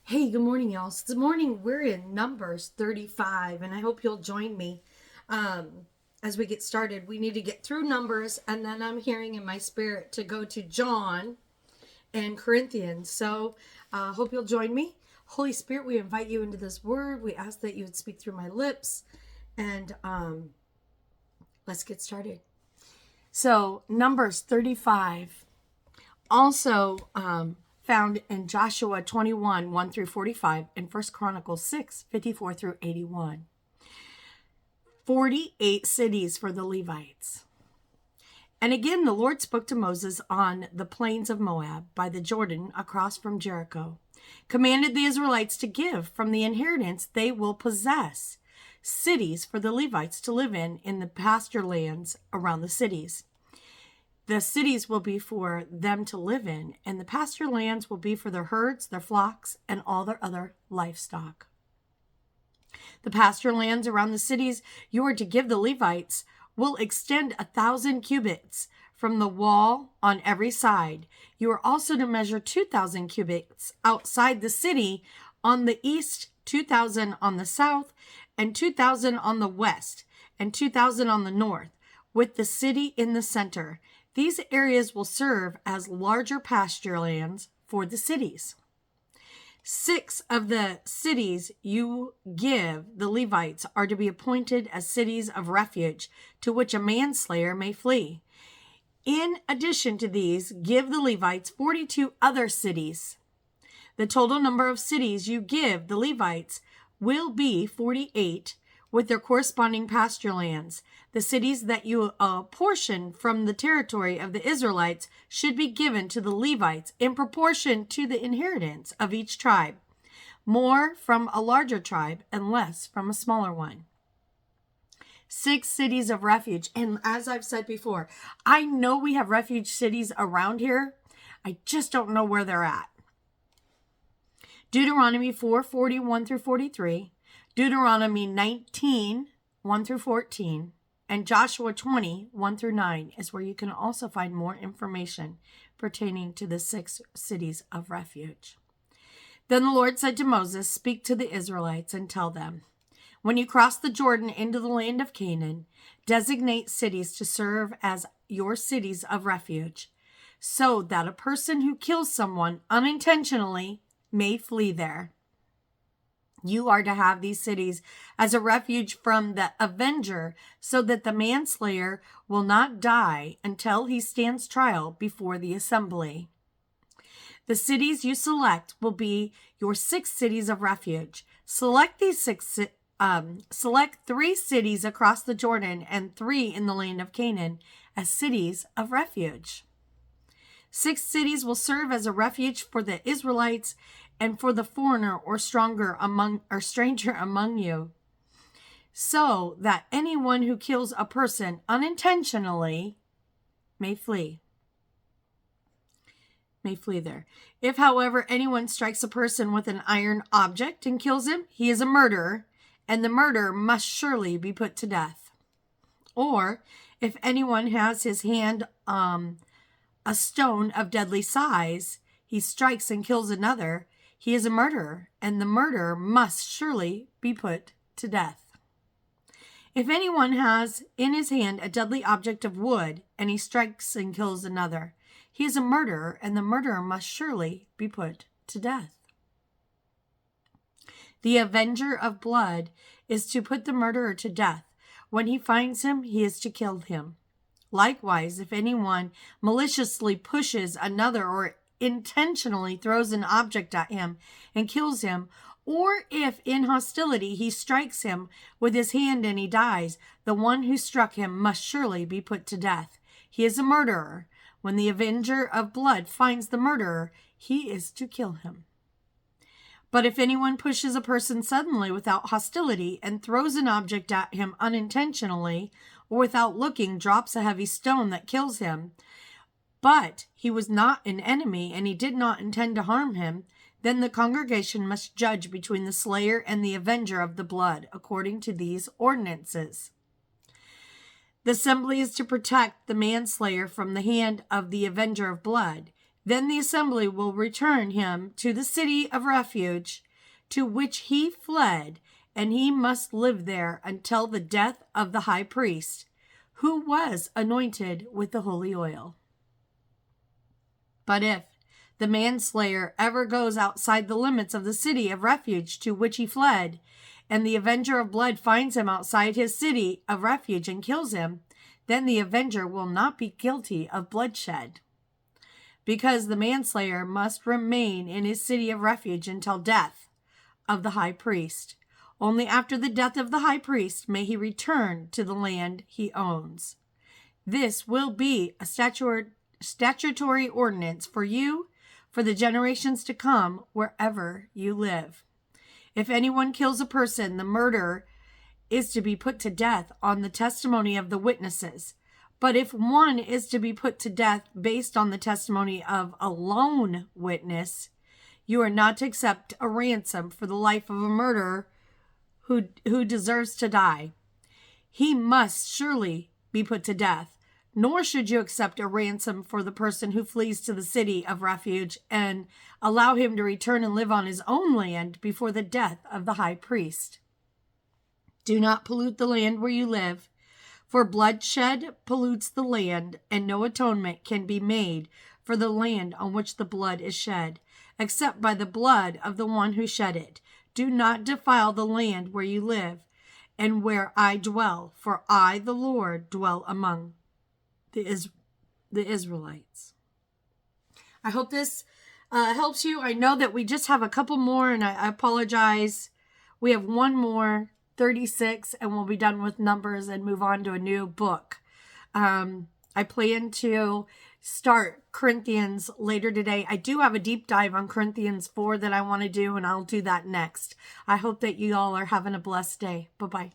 Hey, good morning, y'all. So this morning we're in Numbers 35, and I hope you'll join me as we get started. We need to get through Numbers, and then I'm hearing in my spirit to go to John and Corinthians. So hope you'll join me. Holy Spirit, we invite you into this word. We ask that you would speak through my lips, and let's get started. So Numbers 35. Also, found in Joshua 21, 1 through 45, and 1 Chronicles 6, 54 through 81. 48 cities for the Levites. And again, the Lord spoke to Moses on the plains of Moab by the Jordan across from Jericho, commanded the Israelites to give from the inheritance they will possess cities for the Levites to live in the pasture lands around the cities. The cities will be for them to live in, and the pasture lands will be for their herds, their flocks, and all their other livestock. The pasture lands around the cities you are to give the Levites will extend 1,000 cubits from the wall on every side. You are also to measure 2,000 cubits outside the city on the east, 2,000 on the south, and 2,000 on the west, and 2,000 on the north, with the city in the center. These areas will serve as larger pasture lands for the cities. 6 of the cities you give the Levites are to be appointed as cities of refuge to which a manslayer may flee. In addition to these, give the Levites 42 other cities. The total number of cities you give the Levites will be 48, with their corresponding pasture lands. The cities that you apportion from the territory of the Israelites should be given to the Levites in proportion to the inheritance of each tribe, more from a larger tribe and less from a smaller one. 6 cities of refuge. And as I've said before, I know we have refuge cities around here. I just don't know where they're at. Deuteronomy 4:41 through 43. Deuteronomy 19, 1 through 14, and Joshua 20, 1 through 9 is where you can also find more information pertaining to the 6 cities of refuge. Then the Lord said to Moses, "Speak to the Israelites and tell them, when you cross the Jordan into the land of Canaan, designate cities to serve as your cities of refuge, so that a person who kills someone unintentionally may flee there. You are to have these cities as a refuge from the avenger, so that the manslayer will not die until he stands trial before the assembly. The cities you select will be your 6 cities of refuge. Select 3 cities across the Jordan and 3 in the land of Canaan as cities of refuge. 6 cities will serve as a refuge for the Israelites and for the foreigner or stranger among you, so that anyone who kills a person unintentionally may flee there. If, however, anyone strikes a person with an iron object and kills him, he is a murderer, and the murderer must surely be put to death. Or if anyone has his hand a stone of deadly size, he strikes and kills another, he is a murderer, and the murderer must surely be put to death. If anyone has in his hand a deadly object of wood, and he strikes and kills another, he is a murderer, and the murderer must surely be put to death. The avenger of blood is to put the murderer to death. When he finds him, he is to kill him. Likewise, if anyone maliciously pushes another or intentionally throws an object at him and kills him, or if in hostility he strikes him with his hand and he dies, the one who struck him must surely be put to death. He is a murderer. When the avenger of blood finds the murderer, he is to kill him. But if anyone pushes a person suddenly without hostility and throws an object at him unintentionally, or without looking drops a heavy stone that kills him, but he was not an enemy and he did not intend to harm him, then the congregation must judge between the slayer and the avenger of the blood according to these ordinances. The assembly is to protect the manslayer from the hand of the avenger of blood. Then the assembly will return him to the city of refuge to which he fled, and he must live there until the death of the high priest, who was anointed with the holy oil. But if the manslayer ever goes outside the limits of the city of refuge to which he fled, and the avenger of blood finds him outside his city of refuge and kills him, then the avenger will not be guilty of bloodshed, because the manslayer must remain in his city of refuge until death of the high priest. Only after the death of the high priest may he return to the land he owns. This will be a statutory ordinance for you for the generations to come wherever you live. If anyone kills a person, the murder is to be put to death on the testimony of the witnesses. But if one is to be put to death based on the testimony of a lone witness, you are not to accept a ransom for the life of a murderer who deserves to die. He must surely be put to death, nor should you accept a ransom for the person who flees to the city of refuge and allow him to return and live on his own land before the death of the high priest. Do not pollute the land where you live, for bloodshed pollutes the land, and no atonement can be made for the land on which the blood is shed, except by the blood of the one who shed it. Do not defile the land where you live and where I dwell, for I, the Lord, dwell among the Israelites. I hope this helps you. I know that we just have a couple more, and I apologize. We have one more, 36, and we'll be done with Numbers and move on to a new book. I plan to start Corinthians later today. I do have a deep dive on Corinthians 4 that I want to do, and I'll do that next. I hope that you all are having a blessed day. Bye-bye.